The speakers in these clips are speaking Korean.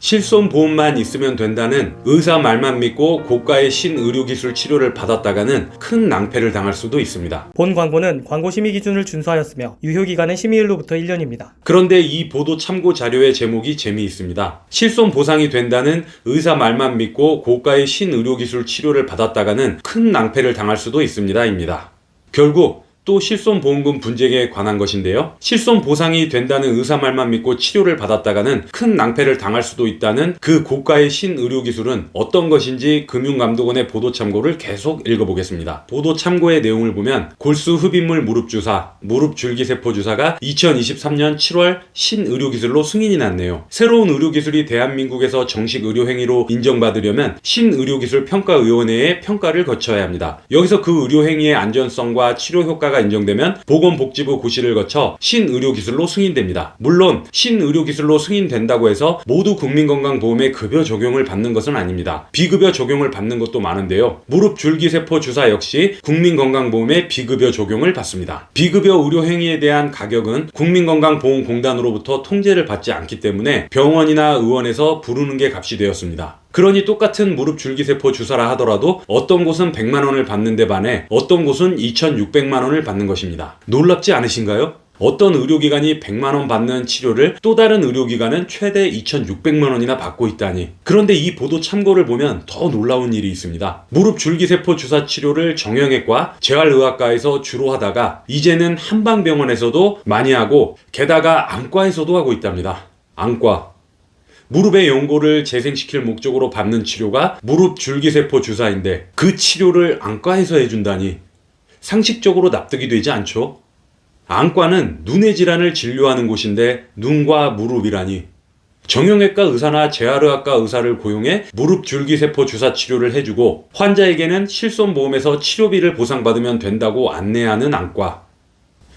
실손보험만 있으면 된다는 의사 말만 믿고 고가의 신의료기술 치료를 받았다가는 큰 낭패를 당할 수도 있습니다. 본 광고는 광고 심의 기준을 준수하였으며 유효기간은 심의일로부터 1년입니다. 그런데 이 보도 참고 자료의 제목이 재미있습니다. 실손보상이 된다는 의사 말만 믿고 고가의 신의료기술 치료를 받았다가는 큰 낭패를 당할 수도 있습니다. 입니다. 결국 또 실손보험금 분쟁에 관한 것인데요. 실손보상이 된다는 의사 말만 믿고 치료를 받았다가는 큰 낭패를 당할 수도 있다는 그 고가의 신의료기술은 어떤 것인지 금융감독원의 보도 참고를 계속 읽어보겠습니다. 보도 참고의 내용을 보면 골수 흡입물 무릎주사, 무릎줄기세포주사가 2023년 7월 신의료기술로 승인이 났네요. 새로운 의료기술이 대한민국에서 정식 의료행위로 인정받으려면 신의료기술평가위원회의 평가를 거쳐야 합니다. 여기서 그 의료행위의 안전성과 치료 효과가 인정되면 보건복지부 고시를 거쳐 신의료기술로 승인됩니다. 물론 신의료기술로 승인된다고 해서 모두 국민건강보험에 급여 적용을 받는 것은 아닙니다. 비급여 적용을 받는 것도 많은데요. 무릎줄기세포 주사 역시 국민건강보험에 비급여 적용을 받습니다. 비급여 의료행위에 대한 가격은 국민건강보험공단으로부터 통제를 받지 않기 때문에 병원이나 의원에서 부르는 게 값이 되었습니다. 그러니 똑같은 무릎줄기세포 주사라 하더라도 어떤 곳은 100만원을 받는데 반해 어떤 곳은 2,600만원을 받는 것입니다. 놀랍지 않으신가요? 어떤 의료기관이 100만원 받는 치료를 또 다른 의료기관은 최대 2,600만원이나 받고 있다니. 그런데 이 보도 참고를 보면 더 놀라운 일이 있습니다. 무릎줄기세포 주사 치료를 정형외과, 재활의학과에서 주로 하다가 이제는 한방병원에서도 많이 하고 게다가 안과에서도 하고 있답니다. 안과. 무릎의 연골을 재생시킬 목적으로 받는 치료가 무릎줄기세포 주사인데 그 치료를 안과에서 해준다니 상식적으로 납득이 되지 않죠? 안과는 눈의 질환을 진료하는 곳인데 눈과 무릎이라니. 정형외과 의사나 재활의학과 의사를 고용해 무릎줄기세포 주사 치료를 해주고 환자에게는 실손보험에서 치료비를 보상받으면 된다고 안내하는 안과.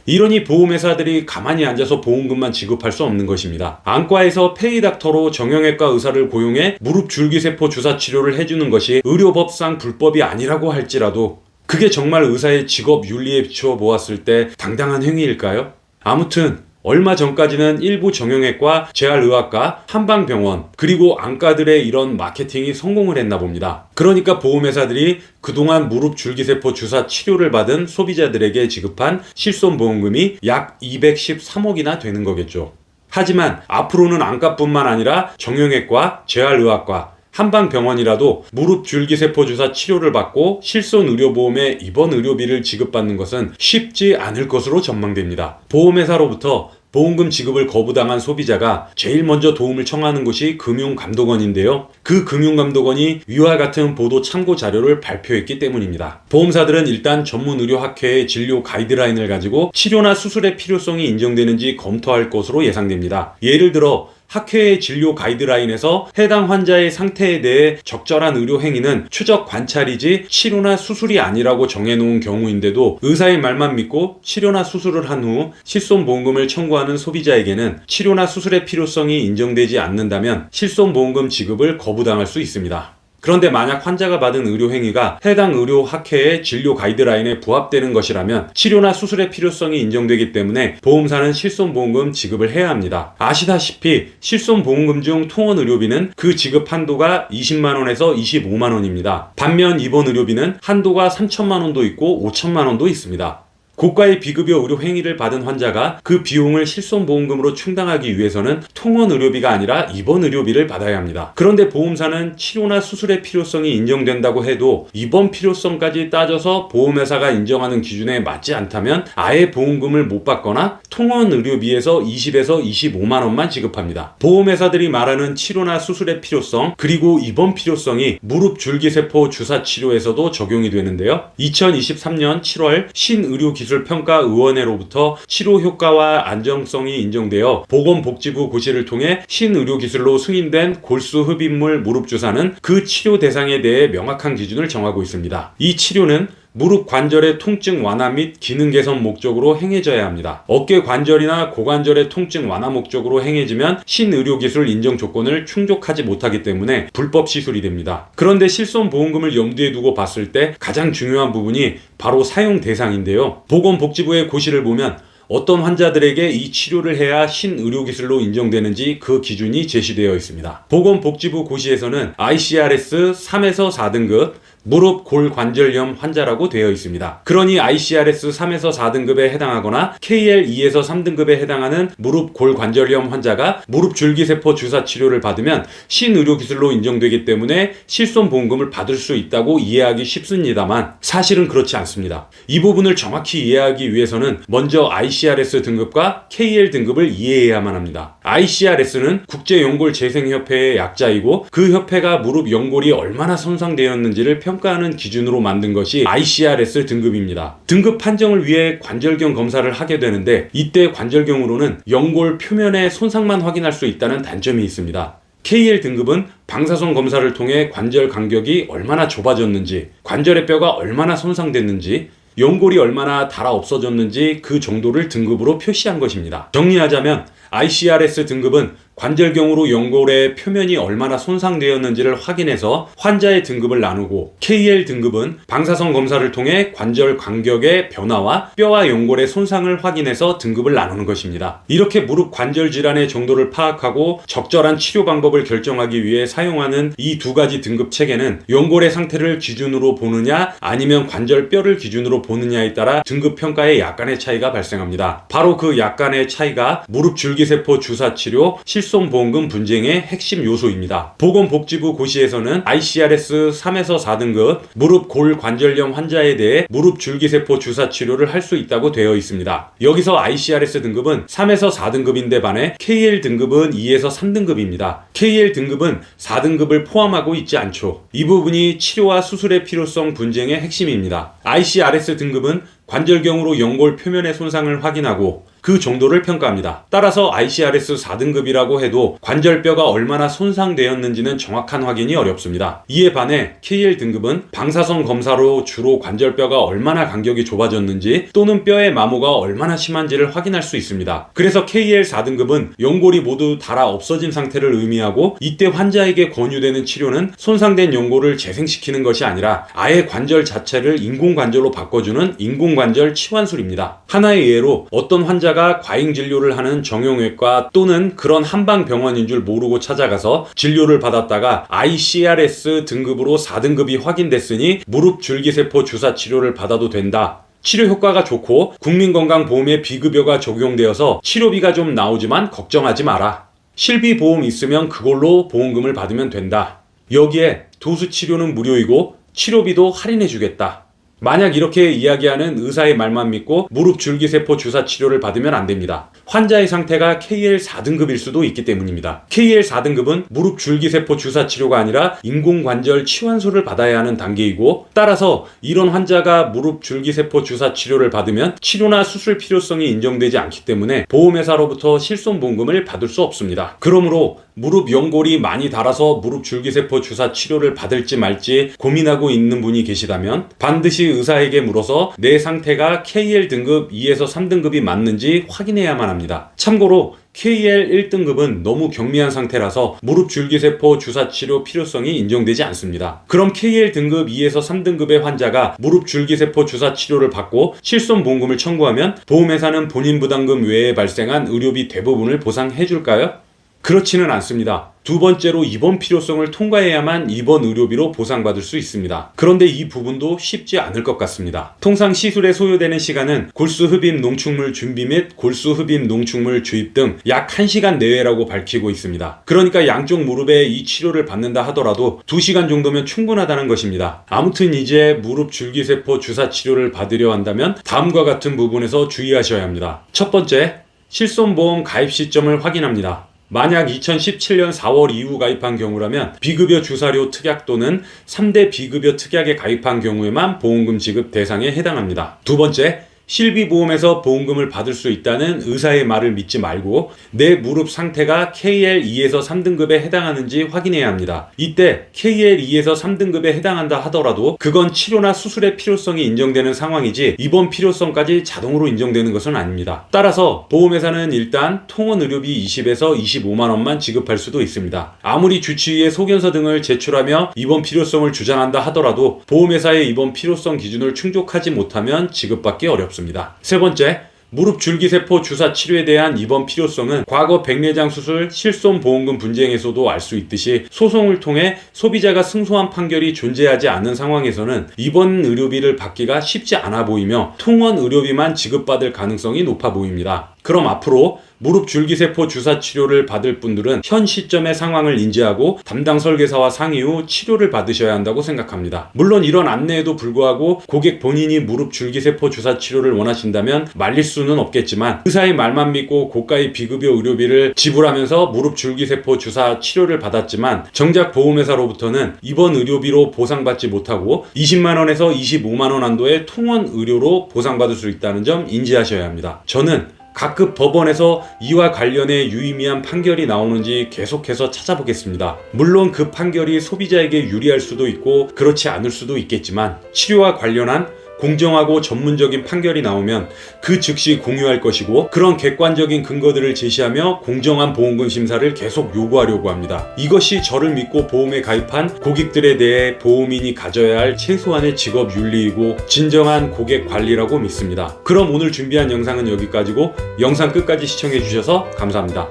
이러니 보험회사들이 가만히 앉아서 보험금만 지급할 수 없는 것입니다. 안과에서 페이닥터로 정형외과 의사를 고용해 무릎줄기세포 주사 치료를 해주는 것이 의료법상 불법이 아니라고 할지라도 그게 정말 의사의 직업 윤리에 비추어 보았을 때 당당한 행위일까요? 아무튼 얼마 전까지는 일부 정형외과, 재활의학과, 한방병원, 그리고 안과들의 이런 마케팅이 성공을 했나 봅니다. 그러니까 보험회사들이 그동안 무릎줄기세포 주사 치료를 받은 소비자들에게 지급한 실손보험금이 약 213억이나 되는 거겠죠. 하지만 앞으로는 안과뿐만 아니라 정형외과, 재활의학과, 한방병원이라도 무릎줄기세포 주사 치료를 받고 실손의료보험에 입원 의료비를 지급받는 것은 쉽지 않을 것으로 전망됩니다. 보험회사로부터 보험금 지급을 거부당한 소비자가 제일 먼저 도움을 청하는 곳이 금융감독원인데요. 그 금융감독원이 위와 같은 보도 참고 자료를 발표했기 때문입니다. 보험사들은 일단 전문의료학회의 진료 가이드라인을 가지고 치료나 수술의 필요성이 인정되는지 검토할 것으로 예상됩니다. 예를 들어 학회의 진료 가이드라인에서 해당 환자의 상태에 대해 적절한 의료 행위는 추적 관찰이지 치료나 수술이 아니라고 정해놓은 경우인데도 의사의 말만 믿고 치료나 수술을 한 후 실손보험금을 청구하는 소비자에게는 치료나 수술의 필요성이 인정되지 않는다면 실손보험금 지급을 거부당할 수 있습니다. 그런데 만약 환자가 받은 의료행위가 해당 의료학회의 진료 가이드라인에 부합되는 것이라면 치료나 수술의 필요성이 인정되기 때문에 보험사는 실손보험금 지급을 해야 합니다. 아시다시피 실손보험금 중 통원의료비는 그 지급 한도가 20만원에서 25만원입니다. 반면 입원의료비는 한도가 3천만원도 있고 5천만원도 있습니다. 고가의 비급여 의료 행위를 받은 환자가 그 비용을 실손보험금으로 충당하기 위해서는 통원 의료비가 아니라 입원 의료비를 받아야 합니다. 그런데 보험사는 치료나 수술의 필요성이 인정된다고 해도 입원 필요성까지 따져서 보험회사가 인정하는 기준에 맞지 않다면 아예 보험금을 못 받거나 통원 의료비에서 20에서 25만 원만 지급합니다. 보험회사들이 말하는 치료나 수술의 필요성 그리고 입원 필요성이 무릎줄기세포 주사 치료에서도 적용이 되는데요. 2023년 7월 신의료기술평가위원회로부터 치료 효과와 안정성이 인정되어 보건복지부 고시를 통해 신의료기술로 승인된 골수 흡입물 무릎주사는 그 치료 대상에 대해 명확한 기준을 정하고 있습니다. 이 치료는 무릎 관절의 통증 완화 및 기능 개선 목적으로 행해져야 합니다. 어깨 관절이나 고관절의 통증 완화 목적으로 행해지면 신의료기술 인정 조건을 충족하지 못하기 때문에 불법 시술이 됩니다. 그런데 실손보험금을 염두에 두고 봤을 때 가장 중요한 부분이 바로 사용 대상인데요. 보건복지부의 고시를 보면 어떤 환자들에게 이 치료를 해야 신의료기술로 인정되는지 그 기준이 제시되어 있습니다. 보건복지부 고시에서는 ICRS 3에서 4등급 무릎 골관절염 환자라고 되어 있습니다. 그러니 ICRS 3에서 4등급에 해당하거나 KL 2에서 3등급에 해당하는 무릎 골관절염 환자가 무릎 줄기세포 주사 치료를 받으면 신의료기술로 인정되기 때문에 실손보험금을 받을 수 있다고 이해하기 쉽습니다만 사실은 그렇지 않습니다. 이 부분을 정확히 이해하기 위해서는 먼저 ICRS 등급과 KL 등급을 이해해야만 합니다. ICRS는 국제연골재생협회의 약자이고 그 협회가 무릎 연골이 얼마나 손상되었는지를 평가하는 기준으로 만든 것이 ICRS 등급입니다. 등급 판정을 위해 관절경 검사를 하게 되는데 이때 관절경으로는 연골 표면의 손상만 확인할 수 있다는 단점이 있습니다. KL 등급은 방사선 검사를 통해 관절 간격이 얼마나 좁아졌는지, 관절의 뼈가 얼마나 손상됐는지, 연골이 얼마나 닳아 없어졌는지 그 정도를 등급으로 표시한 것입니다. 정리하자면 ICRS 등급은 관절경으로 연골의 표면이 얼마나 손상되었는지를 확인해서 환자의 등급을 나누고 KL 등급은 방사선 검사를 통해 관절 간격의 변화와 뼈와 연골의 손상을 확인해서 등급을 나누는 것입니다. 이렇게 무릎 관절 질환의 정도를 파악하고 적절한 치료 방법을 결정하기 위해 사용하는 이 두 가지 등급 체계는 연골의 상태를 기준으로 보느냐 아니면 관절 뼈를 기준으로 보느냐에 따라 등급 평가에 약간의 차이가 발생합니다. 바로 그 약간의 차이가 무릎 줄기세포 주사 치료 실손보험금 분쟁의 핵심 요소입니다. 보건복지부 고시에서는 ICRS 3에서 4등급 무릎 골관절염 환자에 대해 무릎 줄기세포 주사 치료를 할 수 있다고 되어 있습니다. 여기서 ICRS 등급은 3에서 4등급인데 반해 KL 등급은 2에서 3등급입니다. KL 등급은 4등급을 포함하고 있지 않죠. 이 부분이 치료와 수술의 필요성 분쟁의 핵심입니다. ICRS 등급은 관절경으로 연골 표면의 손상을 확인하고 그 정도를 평가합니다. 따라서 ICRS 4등급이라고 해도 관절뼈가 얼마나 손상되었는지는 정확한 확인이 어렵습니다. 이에 반해 KL 등급은 방사선 검사로 주로 관절뼈가 얼마나 간격이 좁아졌는지 또는 뼈의 마모가 얼마나 심한지를 확인할 수 있습니다. 그래서 KL 4등급은 연골이 모두 닳아 없어진 상태를 의미하고 이때 환자에게 권유되는 치료는 손상된 연골을 재생시키는 것이 아니라 아예 관절 자체를 인공관절로 바꿔주는 인공관절 치환술입니다. 하나의 예로 어떤 환자가 과잉 진료를 하는 정형외과 또는 그런 한방병원인 줄 모르고 찾아가서 진료를 받았다가 ICRS 등급으로 4등급이 확인됐으니 무릎 줄기세포 주사 치료를 받아도 된다. 치료 효과가 좋고 국민건강보험에 비급여가 적용되어서 치료비가 좀 나오지만 걱정하지 마라. 실비보험 있으면 그걸로 보험금을 받으면 된다. 여기에 도수치료는 무료이고 치료비도 할인해주겠다. 만약 이렇게 이야기하는 의사의 말만 믿고 무릎 줄기세포 주사 치료를 받으면 안 됩니다. 환자의 상태가 KL 4등급일 수도 있기 때문입니다. KL 4등급은 무릎 줄기세포 주사 치료가 아니라 인공관절 치환술을 받아야 하는 단계이고 따라서 이런 환자가 무릎 줄기세포 주사 치료를 받으면 치료나 수술 필요성이 인정되지 않기 때문에 보험회사로부터 실손보험금을 받을 수 없습니다. 그러므로 무릎 연골이 많이 닳아서 무릎 줄기세포 주사 치료를 받을지 말지 고민하고 있는 분이 계시다면 반드시 의사에게 물어서 내 상태가 KL 등급 2에서 3등급이 맞는지 확인해야만 합니다. 참고로 KL 1등급은 너무 경미한 상태라서 무릎 줄기세포 주사 치료 필요성이 인정되지 않습니다. 그럼 KL 등급 2에서 3등급의 환자가 무릎 줄기세포 주사 치료를 받고 실손보험금을 청구하면 보험회사는 본인 부담금 외에 발생한 의료비 대부분을 보상해줄까요? 그렇지는 않습니다. 두 번째로 입원 필요성을 통과해야만 입원 의료비로 보상받을 수 있습니다. 그런데 이 부분도 쉽지 않을 것 같습니다. 통상 시술에 소요되는 시간은 골수흡입 농축물 준비 및 골수흡입 농축물 주입 등 약 1시간 내외라고 밝히고 있습니다. 그러니까 양쪽 무릎에 이 치료를 받는다 하더라도 2시간 정도면 충분하다는 것입니다. 아무튼 이제 무릎 줄기세포 주사 치료를 받으려 한다면 다음과 같은 부분에서 주의하셔야 합니다. 첫 번째, 실손보험 가입 시점을 확인합니다. 만약 2017년 4월 이후 가입한 경우라면 비급여 주사료 특약 또는 3대 비급여 특약에 가입한 경우에만 보험금 지급 대상에 해당합니다. 두 번째, 실비보험에서 보험금을 받을 수 있다는 의사의 말을 믿지 말고 내 무릎 상태가 KL 2에서 3등급에 해당하는지 확인해야 합니다. 이때 KL 2에서 3등급에 해당한다 하더라도 그건 치료나 수술의 필요성이 인정되는 상황이지 입원 필요성까지 자동으로 인정되는 것은 아닙니다. 따라서 보험회사는 일단 통원의료비 20에서 25만 원만 지급할 수도 있습니다. 아무리 주치의의 소견서 등을 제출하며 입원 필요성을 주장한다 하더라도 보험회사의 입원 필요성 기준을 충족하지 못하면 지급받기 어렵습니다. 세 번째, 무릎 줄기세포 주사 치료에 대한 입원 필요성은 과거 백내장 수술 실손보험금 분쟁에서도 알 수 있듯이 소송을 통해 소비자가 승소한 판결이 존재하지 않는 상황에서는 입원 의료비를 받기가 쉽지 않아 보이며 통원 의료비만 지급받을 가능성이 높아 보입니다. 그럼 앞으로 무릎 줄기세포 주사 치료를 받을 분들은 현 시점의 상황을 인지하고 담당 설계사와 상의 후 치료를 받으셔야 한다고 생각합니다. 물론 이런 안내에도 불구하고 고객 본인이 무릎 줄기세포 주사 치료를 원하신다면 말릴 수는 없겠지만 의사의 말만 믿고 고가의 비급여 의료비를 지불하면서 무릎 줄기세포 주사 치료를 받았지만 정작 보험회사로부터는 입원 의료비로 보상받지 못하고 20만원에서 25만원 한도의 통원 의료로 보상받을 수 있다는 점 인지하셔야 합니다. 저는 각급 법원에서 이와 관련해 유의미한 판결이 나오는지 계속해서 찾아보겠습니다. 물론 그 판결이 소비자에게 유리할 수도 있고 그렇지 않을 수도 있겠지만 치료와 관련한 공정하고 전문적인 판결이 나오면 그 즉시 공유할 것이고 그런 객관적인 근거들을 제시하며 공정한 보험금 심사를 계속 요구하려고 합니다. 이것이 저를 믿고 보험에 가입한 고객들에 대해 보험인이 가져야 할 최소한의 직업 윤리이고 진정한 고객 관리라고 믿습니다. 그럼 오늘 준비한 영상은 여기까지고 영상 끝까지 시청해 주셔서 감사합니다.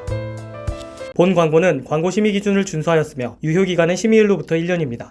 본 광고는 광고 심의 기준을 준수하였으며 유효기간은 심의일로부터 1년입니다.